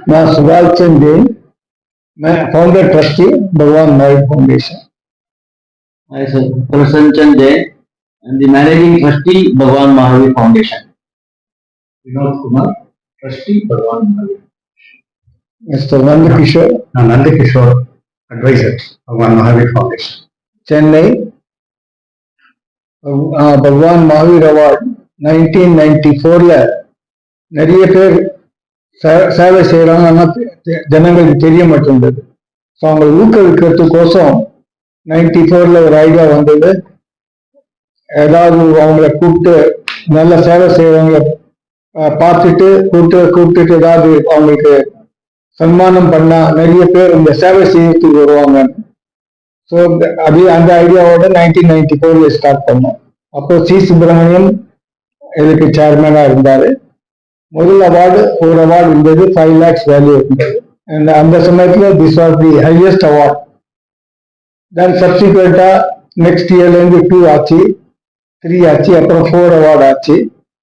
मैं सुभाष चंद जैन, मैं founder trustee भगवान Mahavir foundation. I sir Prasann Chand Jain and the managing trustee Bhagwan Mahavir Foundation. Vinod Kumar, trustee Bhagwan Mahavir. Mr. Nandakishore, Nandakishore, advisor Bhagwan Mahavir Foundation. Chennai, Bhagwan Mahavir award 1994ல நிறைய பேர் சேவை செய்யறாங்க, ஆனா ஜனங்களுக்கு தெரிய மாட்டேங்குது. ஸோ அவங்களை ஊக்குவிக்கிறதுக்கோசம் 94ல ஒரு ஐடியா வந்தது. ஏதாவது அவங்கள கூப்பிட்டு நல்ல சேவை செய்யறவங்கள பார்த்துட்டு கூப்பிட்டுட்டு ஏதாவது அவங்களுக்கு சன்மானம் பண்ணா நிறைய பேர் இந்த சேவை செய்யறதுக்கு வருவாங்க. ஸோ அது அந்த ஐடியாவோட 1994ல ஸ்டார்ட் பண்ணோம். அப்போ சி சுப்பிரமணியம் இதுக்கு சேர்மேனா இருந்தாரு. முதல் அவார்டு ஒரு அவார்டு இருந்தது, 5 lakhs வேல்யூ இருந்தது. அந்த சமயத்துல this was the highest award. Then சப்சிக்வெண்டா நெக்ஸ்ட் இயர்ல இருந்து 2 ஆச்சு, 3 ஆச்சு, அப்புறம் 4 அவார்டு ஆச்சு.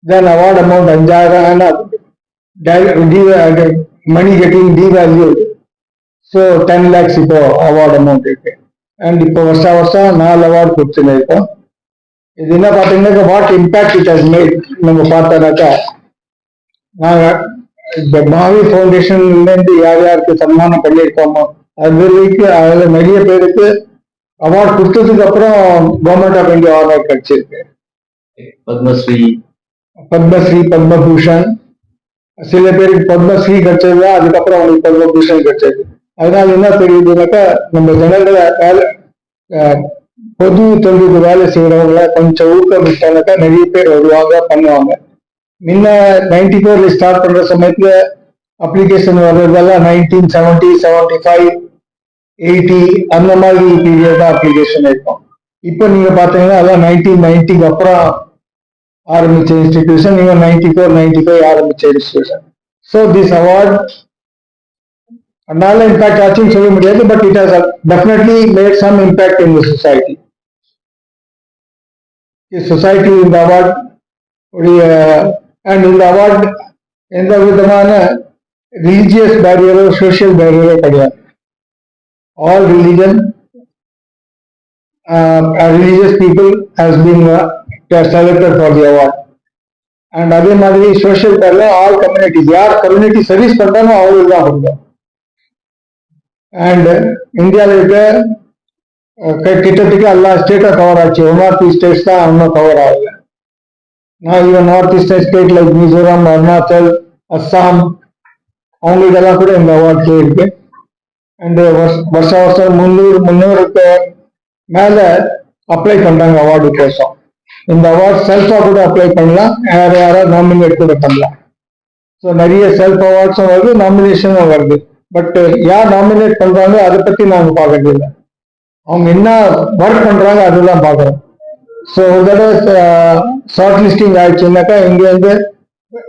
தென் அவார்டு அமௌண்ட் 5000 மணி கெட்டிங் டிவேல்யூ. ஸோ 10 lakhs இப்போ அவார்டு அமௌண்ட் இருக்கு. அண்ட் இப்போ வருஷம் 4 அவார்டு கொடுத்துன்னு இருக்கோம். இது என்ன பார்த்தீங்கன்னாக்கா what impact it has made நம்ம பார்த்தோன்னாக்கா, நாங்க இந்த மகாவீர் ஃபவுண்டேஷன்ல இருந்து யார் யாருக்கு சன்மானம் பண்ணியிருக்கோமோ அது வரைக்கும் அதுல நிறைய பேருக்கு அவார்டு கொடுத்ததுக்கு அப்புறம் கவர்மெண்ட் ஆஃப் இந்தியா அவார்டு கிடைச்சிருக்கு. பத்மஸ்ரீ, பத்மபூஷன், சில பேருக்கு பத்மஸ்ரீ கிடைச்சது, அதுக்கப்புறம் அவங்களுக்கு பத்மபூஷன் கிடைச்சது. அதனால என்ன தெரியுதுனாக்கா, நம்ம ஜனங்களை பொது தொண்டுக்கு வேலை செய்யறவங்கள கொஞ்சம் ஊக்கமிட்டானாக்கா நிறைய பேர் வருவாங்க, பண்ணுவாங்க. முன்ன 94ல ஸ்டார்ட் பண்ற சமயத்துல அப்ளிகேஷன் வர்றதெல்லாம் 1970, 75, 80 அந்த மாதிரி பீரியட் தான் அப்ளிகேஷன் இருக்கும். இப்போ நீங்க பாத்தீங்கன்னா அதான் 1990க்கு அப்புறம் ஆரம்பிச்ச இன்ஸ்டிடியூஷன், நீங்க 94, 95 ஆரம்பிச்ச இன்ஸ்டிடியூஷன். ஸோ திஸ் அவார்ட் அதனால இம்பாக்ட் ஆச்சுன்னு சொல்ல முடியாது, but it has definitely made some impact in the society. Society இந்த அவார்ட் உடைய அண்ட் இந்த அவார்ட் எந்த விதமான ரிலீஜியஸ் பேரியரோ சோசியல் பேரியரோ கிடையாது. All religious people has been selected for the award. And அதே மாதிரி சோசியல் பேரியர் ஆல் கம்யூனிட்டிஸ், யார் கம்யூனிட்டி சர்வீஸ் பண்றாங்களோ அவங்களுக்கு தான் கொடுக்கும். அண்ட் இந்தியாவில் இருக்க கிட்டத்தட்ட எல்லா ஸ்டேட்டும் கவர் ஆச்சு. 1 or 2 states தான் இன்னும் கவர் ஆகல. நான் இவன் north eastern state like Mizoram, Arunachal, Assam அவங்களுக்கெல்லாம் கூட இந்த அவார்டு இருக்கு. அண்ட் வருஷம் 300க்கு மேல அப்ளை பண்றாங்க அவார்டு கோசம். இந்த அவார்டு செல்ஃபா கூட அப்ளை பண்ணலாம், யாராவது நாமினேட் கூட பண்ணலாம். ஸோ நிறைய செல்ஃப் அவார்ட்ஸும் வருது, நாமினேஷனும் வருது. பட் யார் நாமினேட் பண்றாங்க அதை பத்தி நாங்க பார்க்கறது இல்லை, அவங்க என்ன ஒர்க் பண்றாங்க அதுதான் பார்க்குறோம். ஸோ ஒரு தடவை ஷார்ட் லிஸ்டிங் ஆயிடுச்சுன்னாக்கா இங்கேருந்து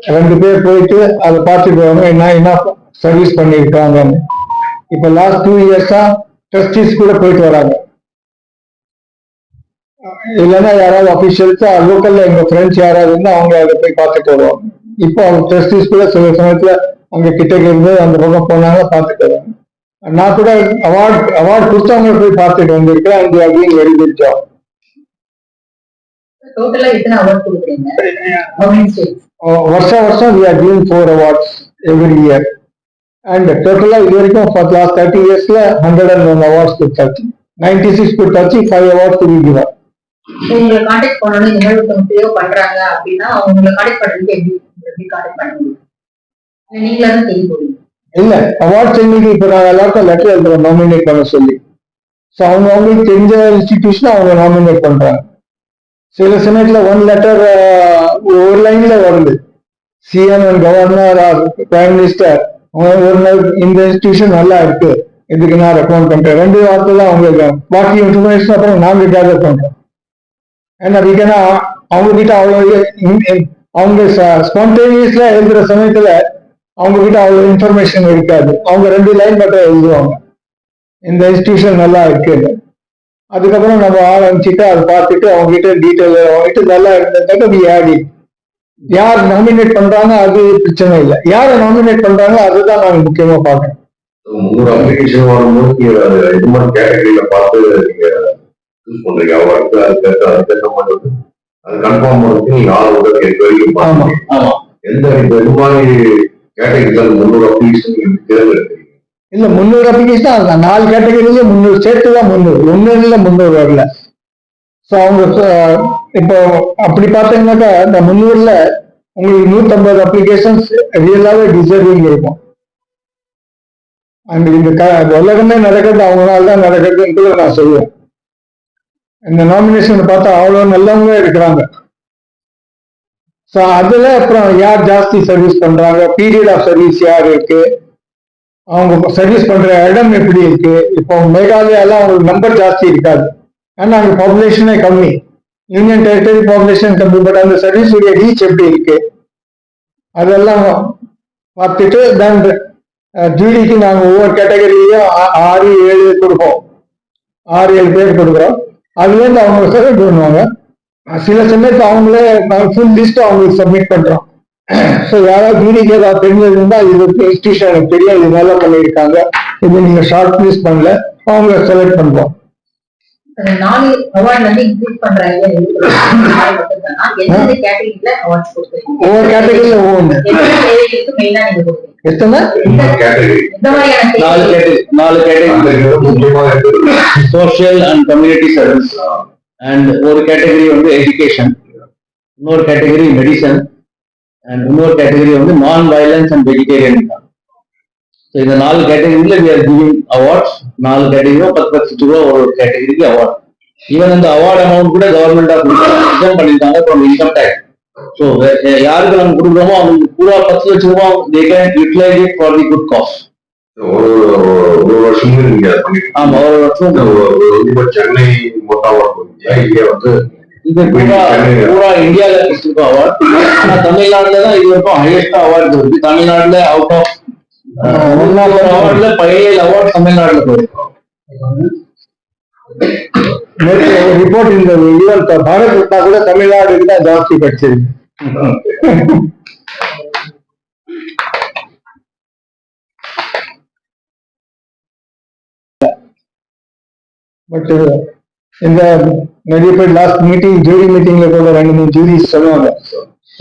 2 பேர் போயிட்டு அதை பார்த்துட்டு வாங்க என்ன சர்வீஸ் பண்ணியிருக்காங்கன்னு. இப்போ லாஸ்ட் 2 இயர்ஸா ட்ரஸ்டீஸ் கூட போயிட்டு வராங்க. இல்லைன்னா யாராவது அஃபிஷியல்ஸ் லோக்கல்ல எங்க ஃப்ரெண்ட்ஸ் யாராவது இருந்தால் அவங்க அதை போய் பார்த்துட்டு வருவாங்க. இப்போ அவங்க ட்ரஸ்டீஸ் கூட சில சமயத்துல அங்க கிட்ட இருந்து அந்த பக்கம் போனாங்க, பார்த்துட்டு வருவாங்க. நான் கூட அவார்டு கொடுத்தவங்க போய் பார்த்துட்டு வந்திருக்கேன். அண்ட் அப்படிங்க வெரி குட் ஜாப். டோட்டலா எத்தனை அவார்ட் கொடுக்குறீங்க? வருஷம் we are giving 4 awards every year. And டோட்டலா இது வரைக்கும் for last 30 yearsல 101 awards கொடுத்தாச்சு. 96 கொடுத்தாச்சு, 5 awards to be given. உங்களை கான்டாக்ட் பண்ணனும், இந்த மாதிரி ஒருத்தவங்க பண்றாங்க அப்படின்னா உங்களை கான்டாக்ட் பண்றதுக்கு எப்படி கான்டாக்ட் பண்ண முடியும்? நீங்களா தான் தெரிய போறீங்க? இல்ல, அவார்ட் சென்னைக்கு இப்ப நான் எல்லாருக்கும் லெட்டர் எழுதுறோம் நாமினேட் பண்ண சொல்லி. ஸோ அவங்களுக்கு தெரிஞ்ச இன்ஸ்டிடியூஷன் அவங்க நாமினேட் பண்றாங்க. சில சமயத்துல 1 லெட்டர் ஒரு லைன்ல வருது, CM and governor or prime minister ஒரு நாள் இந்த இன்ஸ்டிடியூஷன் நல்லா இருக்கு, இதுக்கு நான் ரெக்கமெண்ட் பண்றேன், 2 வார்த்தை தான் அவங்களுக்கு. பாக்கி இன்ஃபர்மேஷன் அப்புறம் நாங்க கேதர் பண்றோம். ஏன்னா வீக்கெண்டா அவங்க கிட்ட அவ்வளவு அவங்க ஸ்பான்டேனியஸ்ல எழுதுற சமயத்துல அவங்க கிட்ட அவ்வளவு இன்ஃபர்மேஷன் இருக்காது. அவங்க 2 லைன் மட்டும் எழுதுவாங்க, இந்த இன்ஸ்டிடியூஷன் நல்லா இருக்கு. அதுக்கப்புறம் நம்ம ஆரம்பிச்சுட்டு அதை பார்த்துட்டு அவங்க கிட்ட டீட்டெயில் வாங்கிட்டு நல்லா இருந்ததுக்காக வி ஆட் இட். யார் நாமினேட் பண்றாங்க அது பிரச்சனை இல்லை, யாரை நாமினேட் பண்றாங்க அதுதான் நாங்க முக்கியமா பார்க்கணும். 300 அப்ளிகேஷன் வரும்போது நீங்க இது மாதிரி கேட்டகரியில பார்த்து நீங்க சூஸ் பண்றீங்க. அவருக்கு அதுக்கேற்ற மாதிரி அது கன்ஃபார்ம் பண்ணுறதுக்கு நீங்க ஆளோட வரைக்கும் ஆமா ஆமா. எந்த இப்ப இது மாதிரி கேட்டகரியில 300 அப்ளிகேஷன் நீங்க தேர்ந்தெடுக்கிறீங்க. இல்ல 300 அப்ளிகேஷன் அந்த 4 கேட்டகரியில 300 சேர்த்துதான் 300, 300 வரல. ஸோ அவங்க இப்போ அப்படி பார்த்தீங்கன்னாக்கா இந்த 300ல உங்களுக்கு 150 அப்ளிகேஷன்ஸ் ரியலாவே டிசர்விங் இருக்கும். அண்ட் இந்த உலகமே நடக்கிறது அவங்களால தான் நடக்கிறதுன்றது நான் சொல்லுவேன். இந்த நாமினேஷன் பார்த்தா அவ்வளோ நல்லவங்க இருக்கிறாங்க. ஸோ அதுல அப்புறம் யார் ஜாஸ்தி சர்வீஸ் பண்றாங்க, பீரியட் ஆஃப் சர்வீஸ் யார் இருக்கு, அவங்க சர்வீஸ் பண்ற இடம் எப்படி இருக்கு. இப்போ மேகாலயாலாம் அவங்களுக்கு நம்பர் ஜாஸ்தி இருக்காது, ஆனா அங்க பாப்புலேஷனே கம்மி, யூனியன் டெரிட்டரி பாப்புலேஷன் கம்மி, பட் அந்த சர்வீஸ் உடைய ரீச் எப்படி இருக்கு அதெல்லாம் பார்த்துட்டு தான் ஜூரிக்கு நாங்கள் ஒவ்வொரு கேட்டகரியிலையும் 6-7 கொடுப்போம், 6-7 பேர் கொடுக்குறோம். அதுலேருந்து அவங்க செலக்ட் பண்ணுவாங்க. சில சமயத்து அவங்களே ஃபுல் லிஸ்ட் அவங்களுக்கு சப்மிட் பண்றோம். ஸோ யாராவது ஜூரிக்கு ஏதாவது தெரிஞ்சதுன்னா இது இன்ஸ்டியூஷன் எனக்கு தெரியும், இது நல்லா பண்ணியிருக்காங்க, இது நீங்க ஷார்ட் லிஸ்ட் பண்ணல, அவங்கள செலக்ட் பண்ணுவோம். 4 அவார்ட்ல இருந்து இன்க்ரீஸ் பண்ற ஐடியா எந்தெந்த கேட்டகரியில அவார்ட்ஸ் கொடுக்குறீங்க? ஒவ்வொரு கேட்டகரியில ஒவ்வொன்று. மெயினா நீங்க கொடுக்குறீங்க எத்தனை கேட்டகரி எந்த மாதிரியான 4 கேட்டகரி முக்கியமாக social and community service, and ஒரு கேட்டகரி வந்து எஜுகேஷன், இன்னொரு கேட்டகரி மெடிசன், அண்ட் இன்னொரு கேட்டகரி வந்து non violence and vegetarian. So இந்த 4 கேட்டகரியில we are giving awards. 4 கேட்டகரியும் 10 ரூபா ஒரு கேட்டகரிக்கு அவார்ட். ஈவன் இந்த அவார்ட் அமௌண்ட் கூட கவர்மெண்ட் ஆஃப் ரிசர்வ் பண்ணியிருக்காங்க ஃப்ரம் இன்கம் டேக்ஸ். ஸோ யாருக்கு நம்ம கொடுக்குறோமோ அவங்களுக்கு பூரா 10 லட்சம் ரூபா they can utilize it for the good cause. ஒரு வருஷமும் நீங்க பண்ணிட்டு ஆமா, ஒரு வருஷம் இப்ப சென்னை மொத்த அவார்ட் இங்க வந்து இது பூரா இந்தியால கொடுத்துருக்கோம் அவார்ட். ஆனா தமிழ்நாடுல தான் இது வரைக்கும் ஹையஸ்ட் அவார்டு இருக்கு. தமிழ்நாடுல அவுட் ஆஃப் 1 அவார்ட்ல 17 அவார்ட் தமிழ்நாடுல போயிருக்கோம். நேற்று ஒரு ரிப்போர்ட் இந்த ஈவன் பாரத் ரத்னா கூட தமிழ்நாடுக்கு தான் ஜாஸ்தி கிடைச்சிருக்கு. பட் இந்த நிறைய பேர் லாஸ்ட் மீட்டிங் ஜூரி மீட்டிங்ல கூட 2-3 ஜூரிஸ் சொல்லுவாங்க,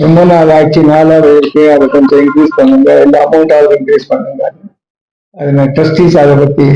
ரொம்ப நாள் ஆச்சு, 4 இருக்கு, அதை கொஞ்சம் இன்க்ரீஸ் பண்ணுங்க, இந்த அமௌண்ட் இன்க்ரீஸ் பண்ணுங்க. அது ட்ரஸ்டீஸ் அதை பத்தி